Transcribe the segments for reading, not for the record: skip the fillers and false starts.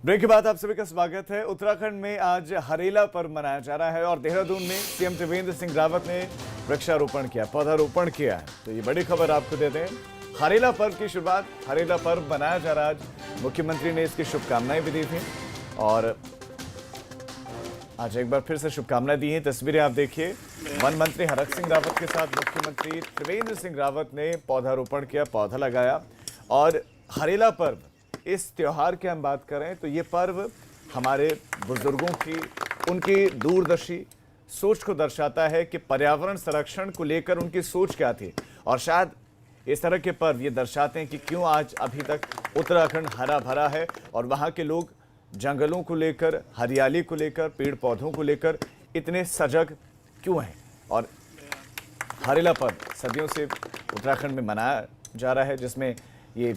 Break के बाद आप सभी का स्वागत है। उत्तराखंड में आज हरेला पर्व मनाया जा रहा है और देहरादून में सीएम त्रिवेंद्र सिंह रावत ने वृक्षारोपण किया, पौधारोपण किया है। तो ये बड़ी खबर आपको देते हैं। हरेला पर्व की शुरुआत, हरेला पर्व मनाया जा रहा है आज। मुख्यमंत्री ने इसकी शुभकामनाएं भी दी थी और आज एक बार फिर से शुभकामनाएं दी हैं। तस्वीरें आप देखिए, वन मंत्री हरक सिंह रावत के साथ मुख्यमंत्री त्रिवेंद्र सिंह रावत ने पौधारोपण किया, पौधा लगाया। और हरेला पर्व, इस त्योहार की हम बात करें तो ये पर्व हमारे बुजुर्गों की, उनकी दूरदर्शी सोच को दर्शाता है कि पर्यावरण संरक्षण को लेकर उनकी सोच क्या थी। और शायद इस तरह के पर्व ये दर्शाते हैं कि क्यों आज अभी तक उत्तराखंड हरा भरा है और वहाँ के लोग जंगलों को लेकर, हरियाली को लेकर, पेड़ पौधों को लेकर इतने सजग क्यों हैं। और हरेला पर्व सदियों से उत्तराखंड में मनाया जा रहा है, जिसमें ये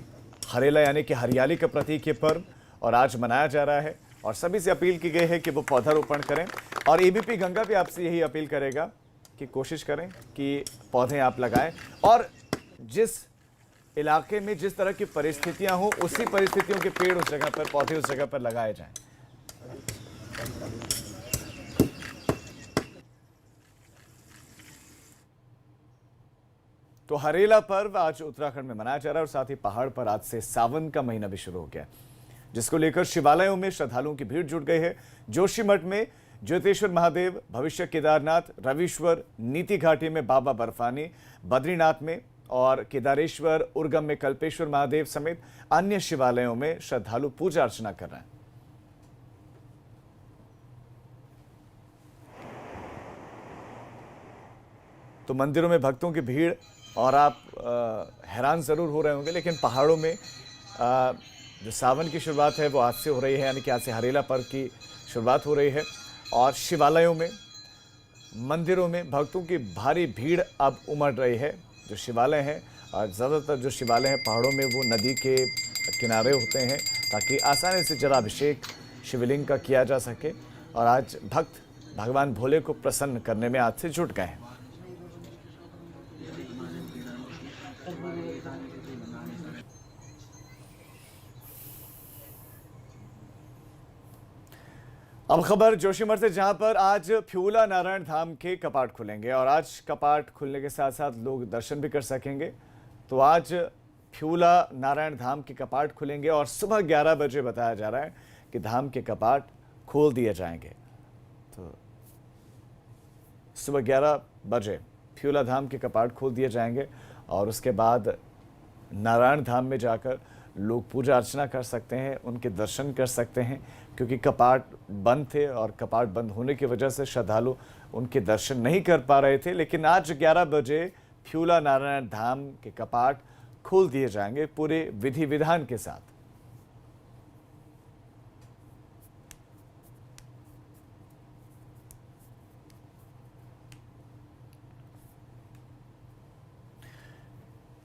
हरेला यानी कि हरियाली का प्रतीक ये पर्व और आज मनाया जा रहा है। और सभी से अपील की गई है कि वो पौधारोपण करें। और एबीपी गंगा भी आपसे यही अपील करेगा कि कोशिश करें कि पौधे आप लगाएं और जिस इलाके में जिस तरह की परिस्थितियां हों, उसी परिस्थितियों के पेड़ उस जगह पर, पौधे उस जगह पर लगाए जाएं। तो हरेला पर्व आज उत्तराखंड में मनाया जा रहा है और साथ ही पहाड़ पर आज से सावन का महीना भी शुरू हो गया, जिसको लेकर शिवालयों में श्रद्धालुओं की भीड़ जुट गई है। जोशीमठ में ज्योतिश्वर महादेव, भविष्य केदारनाथ, रविश्वर, नीति घाटी में बाबा बर्फानी, बद्रीनाथ में और केदारेश्वर, उर्गम में कल्पेश्वर महादेव समेत अन्य शिवालयों में श्रद्धालु पूजा अर्चना कर रहे हैं। तो मंदिरों में भक्तों की भीड़ और आप हैरान ज़रूर हो रहे होंगे, लेकिन पहाड़ों में जो सावन की शुरुआत है वो आज से हो रही है, यानी कि आज से हरेला पर्व की शुरुआत हो रही है। और शिवालयों में, मंदिरों में भक्तों की भारी भीड़ अब उमड़ रही है। जो शिवालय हैं, और ज़्यादातर जो शिवालय हैं पहाड़ों में, वो नदी के किनारे होते हैं ताकि आसानी से जलाभिषेक शिवलिंग का किया जा सके। और आज भक्त भगवान भोले को प्रसन्न करने में आज से जुट गए हैं। अब खबर जोशीमठ से, जहां पर आज फ्यूला नारायण धाम के कपाट खुलेंगे और आज कपाट खुलने के साथ साथ लोग दर्शन भी कर सकेंगे। तो आज फ्यूला नारायण धाम के कपाट खुलेंगे और सुबह 11 बजे बताया जा रहा है कि धाम के कपाट खोल दिए जाएंगे। तो सुबह 11 बजे फ्यूला धाम के कपाट खोल दिए जाएंगे और उसके बाद नारायण धाम में जाकर लोग पूजा अर्चना कर सकते हैं, उनके दर्शन कर सकते हैं, क्योंकि कपाट बंद थे और कपाट बंद होने की वजह से श्रद्धालु उनके दर्शन नहीं कर पा रहे थे। लेकिन आज 11 बजे फ्यूला नारायण धाम के कपाट खोल दिए जाएंगे पूरे विधि विधान के साथ।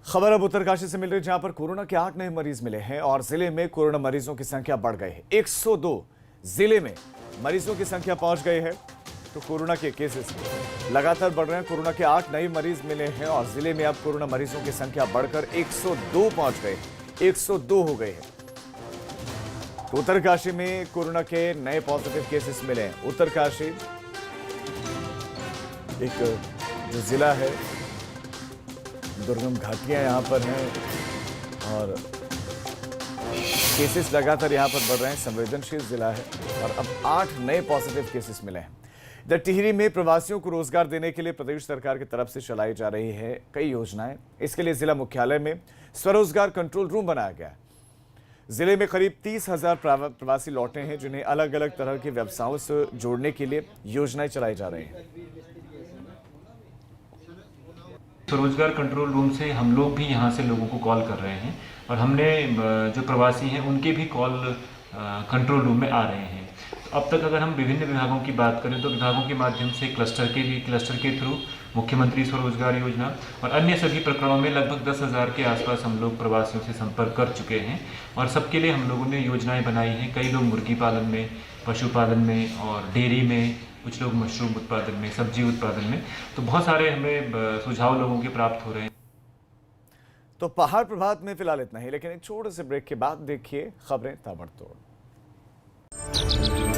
खबर अब उत्तरकाशी से मिल रही है, जहां पर कोरोना के 8 नए मरीज मिले हैं और जिले में कोरोना मरीजों की संख्या बढ़ गई है। 102 जिले में मरीजों की संख्या पहुंच गई है। तो कोरोना के केसेस लगातार बढ़ रहे हैं। कोरोना के 8 नए मरीज मिले हैं और जिले में अब कोरोना मरीजों की संख्या बढ़कर 102 पहुंच गए, 102 हो गए हैं। तो उत्तरकाशी में कोरोना के नए पॉजिटिव केसेस मिले हैं। उत्तरकाशी एक जो जिला है, दुर्गम घाटियां यहाँ पर हैं और केसेस लगातार यहाँ पर बढ़ रहे हैं। संवेदनशील जिला है और अब 8 नए पॉजिटिव केसेस मिले हैं। इधर टिहरी में प्रवासियों को रोजगार देने के लिए प्रदेश सरकार की तरफ से चलाई जा रही है कई योजनाएं। इसके लिए जिला मुख्यालय में स्वरोजगार कंट्रोल रूम बनाया गया है। जिले में करीब 30,000 प्रवासी लौटे हैं, जिन्हें अलग अलग तरह के व्यवसायों से जोड़ने के लिए योजनाएं चलाई जा रही हैं। स्वरोजगार कंट्रोल रूम से हम लोग भी यहाँ से लोगों को कॉल कर रहे हैं और हमने जो प्रवासी हैं उनके भी कॉल कंट्रोल रूम में आ रहे हैं। तो अब तक अगर हम विभिन्न विभागों की बात करें तो विभागों के माध्यम से क्लस्टर के थ्रू मुख्यमंत्री स्वरोजगार योजना और अन्य सभी प्रकरणों में लगभग 10,000 के आसपास हम लोग प्रवासियों से संपर्क कर चुके हैं और सबके लिए हम लोगों ने योजनाएं बनाई हैं। कई लोग मुर्गी पालन में, पशुपालन में और डेयरी में, कुछ लोग मशरूम उत्पादन में, सब्जी उत्पादन में। तो बहुत सारे हमें सुझाव लोगों के प्राप्त हो रहे हैं। तो पहाड़ प्रभात में फिलहाल इतना ही, लेकिन एक छोटे से ब्रेक के बाद देखिए खबरें ताबड़तोड़।